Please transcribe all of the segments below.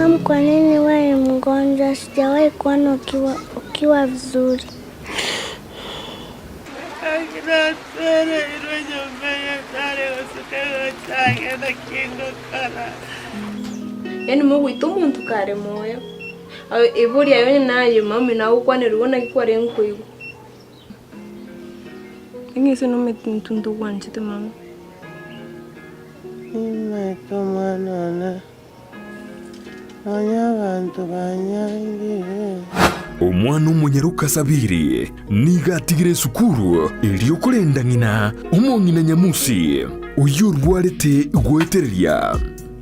Mama, kwa nini wewe mgonjwa? Sijawahi kuona ukiwa vizuri. Yani Mungu itumuntu kare moyo. Iburi ayo nayo mama na ukwane rubona kikware nkuyigo. Ingise no metuntu kwanjite mama. Imetomana. Abanyabantu banyangire. Omwana omunyaruka Sabiri nigatigire sukuru iliokurenda ngina omongina Nyamusi uyu rwarete gwetereria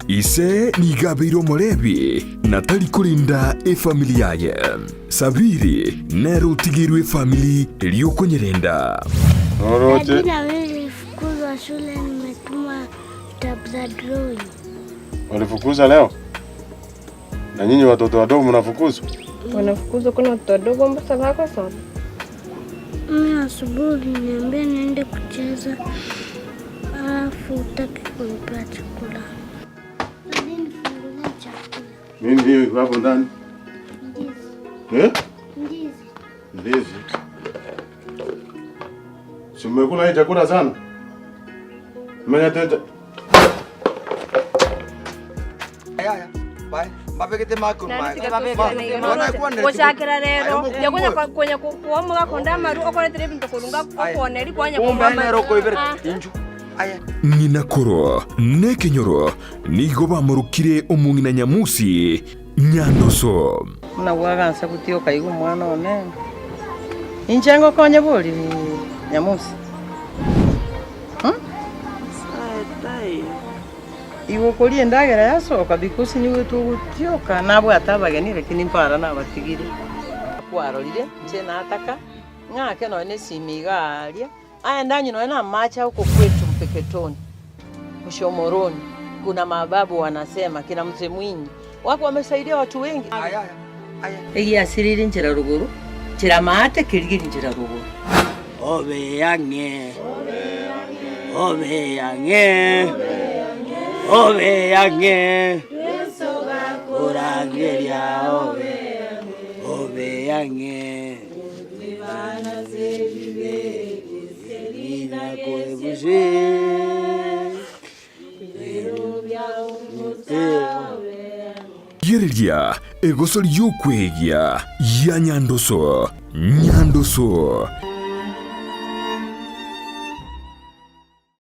ise nigabeiro morebi natali kulinda efamilia ye Sabiri nero tigirwe family iliokunyerenda Orote na wewe fukuzwa shule, nimetuma vitabu za drawing. Walifukuza leo? Na nyinyi watoto wadogo mnafukuzwa? Wanafukuzwa kuna watoto wadogo mbona wako sana? Mimi asubuhi niambia niende kucheza. Alafu utaki kunipea chakula. Nini nifungulie chakula? Nini hiyo iko hapo ndani? Ndizi. Ndizi. Ndizi. Si mmekula hii chakula sana? Mmenya tete. Aya. Bye. Mabegete makuru. Goshakira rero yakonya kwenye kuomuga konda maru okoretere bintu kurunga kokone ri kwanya kumba nero koibere inju aya ngina koro nekenyoro nigo bamurukire omungina Nyamusi Nyandoso muna bwagansa kutio kaigu mwana one inchengo konye boli Nyamusi iwo kuri endagera yasoka bikusi niwe tugutioka nabo atabagenire kinimpara nabatigire kwarorire nje nataka ngake no ne simigaria aya ndanyu no na macha huko kwetu Mpeketoni Mshomoroni kuna mababu wanasema kina mzee Mwinyi wako wamesaidia watu wengi aya egi asiriri njira ruguru njira mate kirigiri njira ruguru obe yange obe yange Obe yange Orangeria Obe yange Vivana sevive Selina koebuze Yereria egosol yokwegia ya Nyandoso